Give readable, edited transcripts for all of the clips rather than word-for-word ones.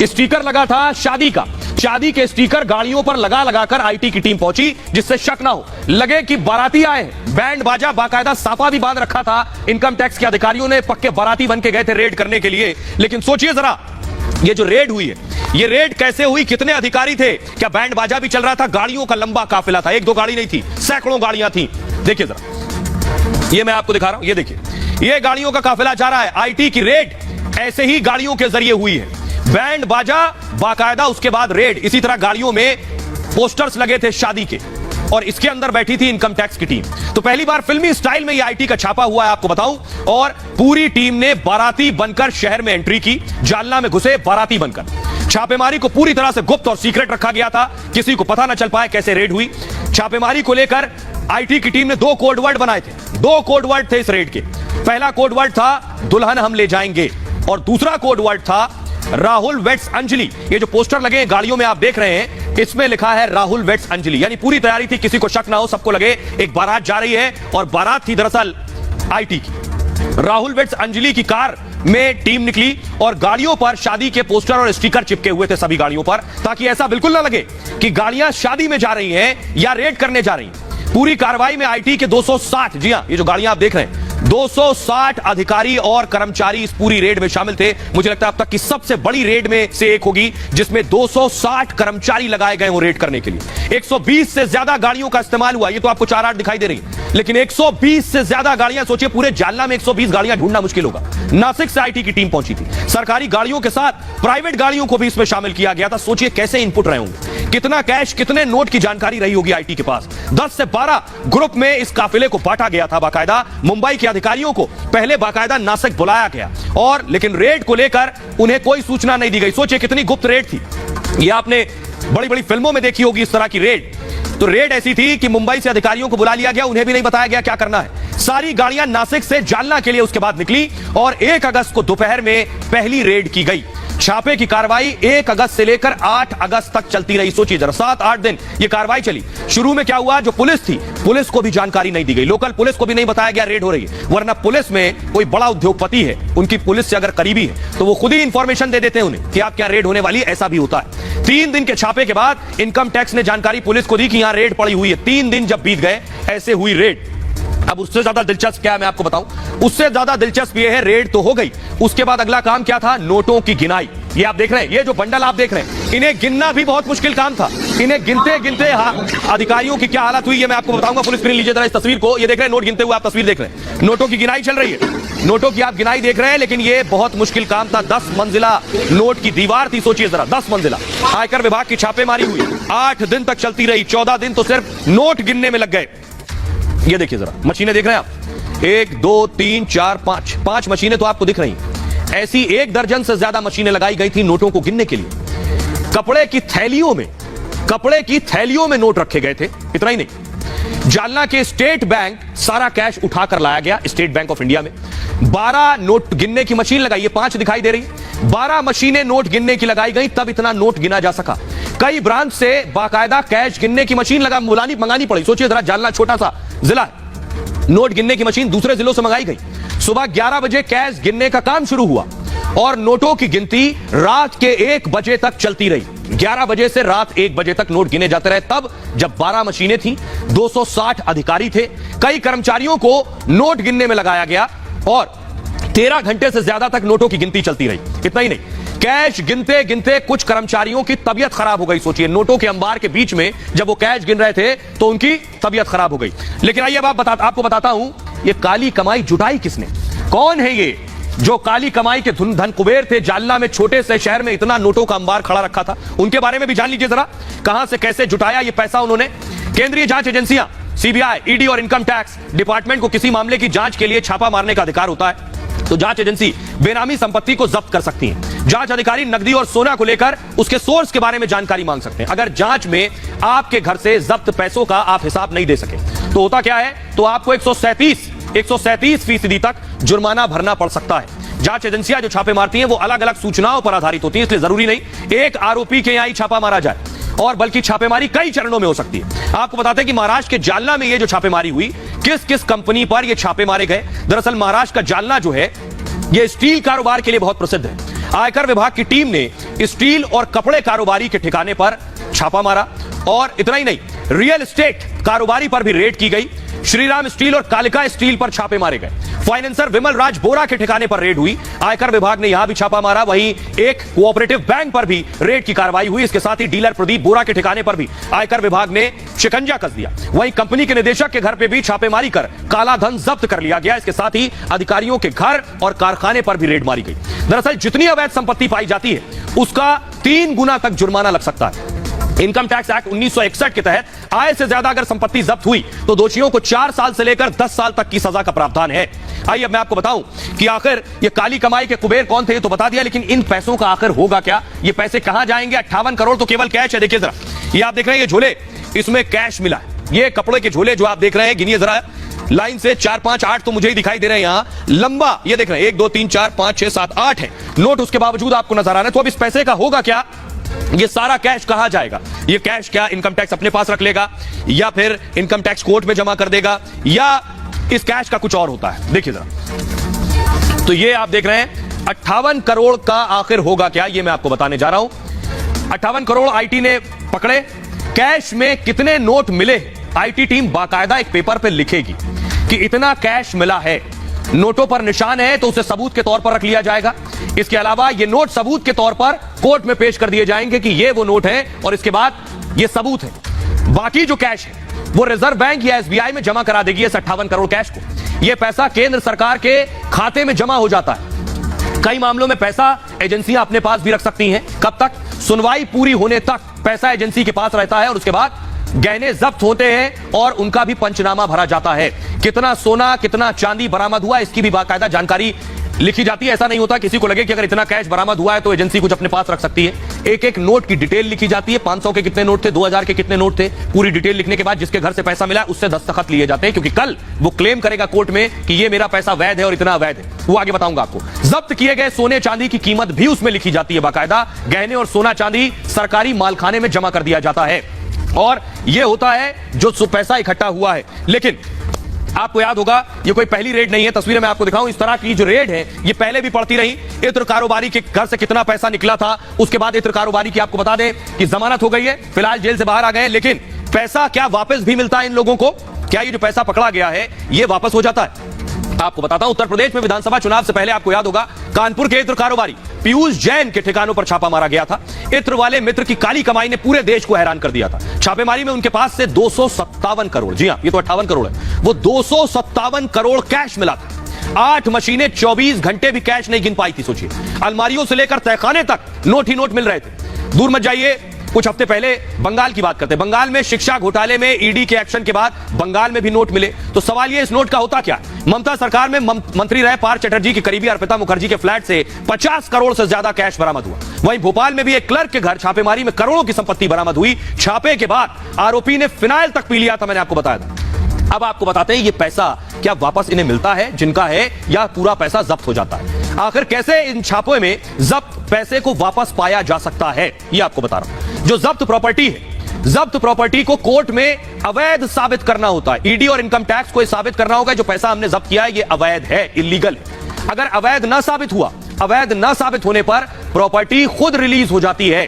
Sticker लगा था शादी का। शादी के स्टिकर गाड़ियों पर लगा लगाकर आईटी की टीम पहुंची, जिससे शक ना हो, लगे कि बाराती आए। बैंड बाजा, बाकायदा साफा भी बांध रखा था। इनकम टैक्स के अधिकारियों ने पक्के बाराती बन के गए थे रेड करने के लिए। लेकिन सोचिए जरा, ये जो रेड हुई है, ये रेड कैसे हुई? कितने अधिकारी थे? क्या बैंड बाजा भी चल रहा था? गाड़ियों का लंबा काफिला था, एक दो गाड़ी नहीं थी, सैकड़ों गाड़ियां थी। देखिए जरा, ये मैं आपको दिखा रहा हूं, ये देखिए, ये गाड़ियों का काफिला जा रहा है। आईटी की रेड ऐसे ही गाड़ियों के जरिए हुई है। बैंड बाजा, बाकायदा उसके बाद रेड। इसी तरह गाड़ियों में पोस्टर्स लगे थे शादी के, और इसके अंदर बैठी थी इनकम टैक्स की टीम। तो पहली बार फिल्मी स्टाइल में ये आईटी का छापा हुआ है, आपको बताऊं। और पूरी टीम ने बाराती बनकर शहर में एंट्री की, जालना में घुसे बाराती बनकर। छापेमारी को पूरी तरह से गुप्त और सीक्रेट रखा गया था, किसी को पता न चल पाए कैसे रेड हुई। छापेमारी को लेकर आईटी की टीम ने दो कोड वर्ड बनाए थे। दो कोड वर्ड थे इस रेड के। पहला कोड वर्ड था दुल्हन हम ले जाएंगे, और दूसरा कोड वर्ड था राहुल वेट्स अंजलि। ये जो पोस्टर लगे गाड़ियों में आप देख रहे हैं, इसमें लिखा है राहुल वेट्स अंजलि। यानी पूरी तैयारी थी, किसी को शक ना हो, सबको लगे एक बारात जा रही है, और बारात थी दरअसल आईटी की। राहुल वेट्स अंजलि की कार में टीम निकली, और गाड़ियों पर शादी के पोस्टर और स्टिकर चिपके हुए थे सभी गाड़ियों पर, ताकि ऐसा बिल्कुल ना लगे कि गाड़ियां शादी में जा रही हैं या रेड करने जा रही हैं। पूरी कार्रवाई में आईटी के 260, जी हां, ये जो गाड़ियां आप देख रहे हैं, 260 अधिकारी और कर्मचारी इस पूरी रेड में शामिल थे। मुझे लगता है अब तक की सबसे बड़ी रेड में से एक होगी, जिसमें 260 कर्मचारी लगाए गए हो रेड करने के लिए। 120 से ज्यादा गाड़ियों का इस्तेमाल हुआ। ये तो आपको 4-8 दिखाई दे रही है, लेकिन 120 से ज्यादा गाड़ियां, सोचिए पूरे जालना में 120 गाड़ियां ढूंढना मुश्किल होगा। नासिक से आईटी की टीम पहुंची थी। सरकारी गाड़ियों के साथ प्राइवेट गाड़ियों को भी इसमें शामिल किया गया था। सोचिए कैसे इनपुट रहे होंगे, कितना कैश, कितने नोट की जानकारी रही होगी आईटी के पास। 10 से 12 ग्रुप में इस काफिले को बांटा गया था बाकायदा। मुंबई के अधिकारियों को पहले बाकायदा नासिक बुलाया गया, और लेकिन रेड को लेकर उन्हें कोई सूचना नहीं दी गई। सोचिए कितनी गुप्त रेड थी। यह आपने बड़ी बड़ी फिल्मों में देखी होगी इस तरह की रेड। तो रेड ऐसी थी कि मुंबई से अधिकारियों को बुला लिया गया, उन्हें भी नहीं बताया गया क्या करना है। सारी गाड़ियां नासिक से जालना के लिए उसके बाद निकली, और 1 अगस्त को दोपहर में पहली रेड की गई। छापे की कार्रवाई 1 अगस्त से लेकर 8 अगस्त तक चलती रही। सोचिए जरा, 7-8 दिन ये कार्रवाई चली। शुरू में क्या हुआ, जो पुलिस थी, पुलिस को भी जानकारी नहीं दी गई। लोकल पुलिस को भी नहीं बताया गया रेड हो रही है, वरना पुलिस में कोई बड़ा उद्योगपति है, उनकी पुलिस से अगर करीबी है, तो वो खुद ही इंफॉर्मेशन दे देते हैं उन्हें कि आप क्या रेड होने वाली है। ऐसा भी होता है। 3 दिन के छापे के बाद इनकम टैक्स ने जानकारी पुलिस को दी कि यहां रेड पड़ी हुई है। 3 दिन जब बीत गए, ऐसे हुई रेड। अब उससे ज्यादा दिलचस्प क्या है मैं आपको बताऊं, उससे ज्यादा दिलचस्प ये है, रेड तो हो गई, उसके बाद अगला काम क्या था, नोटों की गिनाई। ये आप देख रहे हैं, ये जो बंडल आप देख रहे हैं, इन्हें गिनना भी बहुत मुश्किल काम था। इन्हें गिनते गिनते अधिकारियों की क्या हालत हुई ये मैं आपको बताऊंगा। फुल स्क्रीन लीजिए जरा इस तस्वीर को। ये देख रहे हैं, नोट गिनते हुए आप तस्वीर देख रहे हैं। नोटों की गिनाई चल रही है, नोटों की आप गिनाई देख रहे हैं, लेकिन ये बहुत मुश्किल काम था। 10 मंजिला नोट की दीवार थी, सोचिए जरा, 10 मंजिला। आयकर विभाग की छापेमारी हुई, 8 दिन तक चलती रही। 14 दिन तो सिर्फ नोट गिनने में लग गए। ये देखिए जरा, मशीनें देख रहे हैं आप, 1 2 3 4 5 मशीनें तो आपको दिख रही हैं। ऐसी 1 दर्जन से ज्यादा मशीनें लगाई गई थी नोटों को गिनने के लिए। कपड़े की थैलियों में नोट रखे गए थे। इतना ही नहीं, जालना के स्टेट बैंक सारा कैश उठाकर लाया गया, स्टेट बैंक ऑफ इंडिया में। 12 नोट गिनने की मशीन लगाई, ये 5 दिखाई दे रही, 12 मशीनें नोट गिनने की लगाई गई, तब इतना नोट गिना जा सका। कई ब्रांच से बाकायदा कैश गिनने की मशीन मंगानी पड़ी। सोचिए जरा, जालना छोटा सा जिला है, नोट गिनने की मशीन दूसरे जिलों से मंगाई गई। सुबह 11 बजे कैश गिनने का काम शुरू हुआ, और नोटों की गिनती रात के 1 बजे तक चलती रही। 11 बजे से रात 1 बजे तक नोट गिने जाते रहे, तब जब 12 मशीनें थी, 260 अधिकारी थे, कई कर्मचारियों को नोट गिनने में लगाया गया, और 13 घंटे से ज्यादा तक नोटों की गिनती चलती रही। इतना ही नहीं, कैश गिनते गिनते कुछ कर्मचारियों की तबीयत खराब हो गई। सोचिए, नोटों के अंबार के बीच में जब वो कैश गिन रहे थे तो उनकी तबीयत खराब हो गई। लेकिन आइए अब आपको बताता हूं, ये काली कमाई जुटाई किसने, कौन है ये जो काली कमाई के धन कुबेर थे। जालना में छोटे से शहर में इतना नोटों का अंबार खड़ा रखा था, उनके बारे में भी जान लीजिए जरा। कहां से कैसे जुटाया ये पैसा उन्होंने। केंद्रीय जांच एजेंसियां, सीबीआई, ईडी और इनकम टैक्स डिपार्टमेंट को किसी मामले की जांच के लिए छापा मारने का अधिकार होता है, तो जांच एजेंसी बेनामी संपत्ति को जब्त कर सकती है। जांच अधिकारी नकदी और सोना को लेकर उसके सोर्स के बारे में जानकारी मांग सकते हैं। अगर जांच में आपके घर से जब्त पैसों का आप हिसाब नहीं दे सके, तो होता क्या है, तो आपको 137% तक जुर्माना भरना पड़ सकता है। जांच एजेंसियां जो छापे मारती हैं वो अलग अलग सूचनाओं पर आधारित होती हैं, इसलिए जरूरी नहीं एक आरोपी के यहां ही छापा मारा जाए, और बल्कि छापेमारी कई चरणों में हो सकती है। आपको बताते हैं कि महाराष्ट्र के जालना में ये जो छापेमारी हुई, किस किस कंपनी पर ये छापे मारे गए। दरअसल महाराष्ट्र का जालना जो है, ये स्टील कारोबार के लिए बहुत प्रसिद्ध है। आयकर विभाग की टीम ने स्टील और कपड़े कारोबारी के ठिकाने पर छापा मारा और इतना ही नहीं, रियल एस्टेट कारोबारी पर भी रेड की गई। श्रीराम स्टील और कालिका स्टील पर छापे मारे गए। फाइनेंसर विमल राज बोरा के ठिकाने पर रेड हुई। आयकर विभाग ने यहां भी छापा मारा। वहीं एक कोऑपरेटिव बैंक पर भी रेड की कार्रवाई हुई। इसके साथ ही डीलर प्रदीप बोरा के ठिकाने पर भी आयकर विभाग ने शिकंजा कस दिया। वहीं कंपनी के निदेशक के घर पे भी छापेमारी कर काला धन जब्त कर लिया गया। इसके साथ ही अधिकारियों के घर और कारखाने पर भी रेड मारी गई। दरअसल जितनी अवैध संपत्ति पाई जाती है उसका 3 गुना तक जुर्माना लग सकता है। इनकम टैक्स एक्ट 1961 के तहत आय से ज्यादा अगर संपत्ति जब्त हुई तो दोषियों को 4 साल से लेकर 10 साल तक की सजा का प्रावधान है। आइए अब मैं आपको बताऊं कि आखिर ये काली कमाई के कुबेर कौन थे, तो बता दिया, लेकिन इन पैसों का आखिर होगा क्या? ये पैसे कहां जाएंगे? 58 करोड़ तो केवल कैश है। देखिए जरा, ये आप देख रहे हैं ये झोले, इसमें कैश मिला है। ये कपड़े के झोले जो आप देख रहे हैं, गिनिए जरा लाइन से, 4 5 8 तो मुझे ही दिखाई दे रहे हैं यहां लंबा। ये देख रहे हैं 1 2 3 4 5 6 7 8 है नोट, उसके बावजूद आपको नजर आ रहा है। तो अब इस पैसे का होगा क्या? ये सारा कैश कहां जाएगा? ये कैश क्या इनकम टैक्स अपने पास रख लेगा या फिर इनकम टैक्स कोर्ट में जमा कर देगा, या इस कैश का कुछ और होता है? देखिए जरा, तो ये आप देख रहे हैं 58 करोड़ का आखिर होगा क्या, ये मैं आपको बताने जा रहा हूं। 58 करोड़ आईटी ने पकड़े। कैश में कितने नोट मिले, आईटी टीम बाकायदा एक पेपर पे लिखेगी कि इतना कैश मिला है। नोटों पर निशान है तो उसे सबूत के तौर पर रख लिया जाएगा। इसके अलावा ये नोट सबूत के तौर पर कोर्ट में पेश कर दिए जाएंगे कि ये वो नोट है और इसके बाद ये सबूत है। बाकी जो कैश है वो रिजर्व बैंक या एसबीआई में जमा करा देगी। इस 58 करोड़ कैश को, यह पैसा केंद्र सरकार के खाते में जमा हो जाता है। कई मामलों में पैसा एजेंसियां अपने पास भी रख सकती हैं। कब तक? सुनवाई पूरी होने तक पैसा एजेंसी के पास रहता है और उसके बाद गहने जब्त होते हैं और उनका भी पंचनामा भरा जाता है। कितना सोना कितना चांदी बरामद हुआ, इसकी भी बाकायदा जानकारी लिखी जाती है। ऐसा नहीं होता किसी को लगे कि अगर इतना कैश बरामद हुआ है तो एजेंसी कुछ अपने पास रख सकती है। एक एक नोट की डिटेल लिखी जाती है। 500 के कितने नोट थे, 2000 के कितने नोट थे, पूरी डिटेल लिखने के बाद जिसके घर से पैसा मिला उससे दस्तखत लिए जाते हैं, क्योंकि कल वो क्लेम करेगा कोर्ट में कि ये मेरा पैसा वैध है और इतना अवैध है। वो आगे बताऊंगा आपको। जब्त किए गए सोने चांदी की कीमत भी उसमें लिखी जाती है बाकायदा। गहने और सोना चांदी सरकारी मालखाने में जमा कर दिया जाता है और यह होता है जो पैसा इकट्ठा हुआ है। लेकिन आपको याद होगा ये कोई पहली रेड नहीं है। तस्वीरें मैं आपको दिखाऊं, इस तरह की जो रेड है ये पहले भी पड़ती रही। इत्र कारोबारी के घर से कितना पैसा निकला था, उसके बाद इत्र कारोबारी की आपको बता दें कि जमानत हो गई है, फिलहाल जेल से बाहर आ गए। लेकिन पैसा क्या वापस भी मिलता है इन लोगों को? क्या ये जो पैसा पकड़ा गया है ये वापस हो जाता है? आपको बताता हूं, उत्तर प्रदेश में विधानसभा चुनाव से पहले आपको याद होगा कानपुर के इत्र कारोबारी पीयूष जैन के ठिकानों पर छापा मारा गया था। इत्र वाले मित्र की काली कमाई ने पूरे देश को हैरान कर दिया था। छापेमारी में उनके पास से 257 करोड़, जी हां ये तो 58 करोड़ है, वो 257 करोड़ कैश मिला था। 8 मशीनें 24 घंटे भी कैश नहीं गिन पाई थी। सोचिए, अलमारियों से लेकर तहखाने तक नोट ही नोट मिल रहे थे। दूर मत जाइए, कुछ हफ्ते पहले बंगाल की बात करते हैं। बंगाल में शिक्षा घोटाले में ईडी के एक्शन के बाद बंगाल में भी नोट मिले। तो सवाल ये, इस नोट का होता क्या? ममता सरकार में मंत्री रहे पार्थ चटर्जी की करीबी अर्पिता मुखर्जी के फ्लैट से 50 करोड़ से ज्यादा कैश बरामद हुआ। वहीं भोपाल में भी एक क्लर्क के घर छापेमारी में करोड़ों की संपत्ति बरामद हुई। छापे के बाद आरोपी ने फिनाइल तक पी लिया था, मैंने आपको बताया था। अब आपको बताते हैं ये पैसा क्या वापस इन्हें मिलता है जिनका है, या पूरा पैसा जब्त हो जाता है? आखिर कैसे इन छापों में जब्त पैसे को वापस पाया जा सकता है ये आपको बता रहा हूं। जो जब्त प्रॉपर्टी है, जब्त प्रॉपर्टी को कोर्ट में अवैध साबित करना होता है। ईडी और इनकम टैक्स को साबित करना होगा जो पैसा हमने जब्त किया है ये अवैध है, इलीगल है। अगर अवैध ना साबित हुआ, अवैध ना साबित होने पर प्रॉपर्टी खुद रिलीज हो जाती है।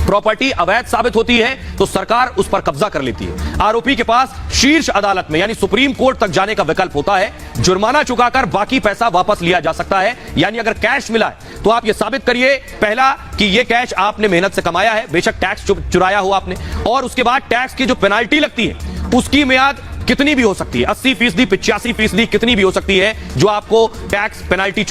प्रॉपर्टी अवैध साबित होती है तो सरकार उस पर कब्जा कर लेती है। आरोपी के पास शीर्ष अदालत में यानी सुप्रीम कोर्ट तक जाने का विकल्प होता है। जुर्माना चुकाकर बाकी पैसा वापस लिया जा सकता है। यानी अगर कैश मिला है तो आप यह साबित करिए पहला कि यह कैश आपने मेहनत से कमाया है, बेशक टैक्स चुराया हो आपने, और उसके बाद टैक्स की जो पेनाल्टी लगती है उसकी मियाद कितनी भी हो सकती है, 80%, 85%, कितनी भी हो सकती है जो आपको टैक्स पेनाल्टी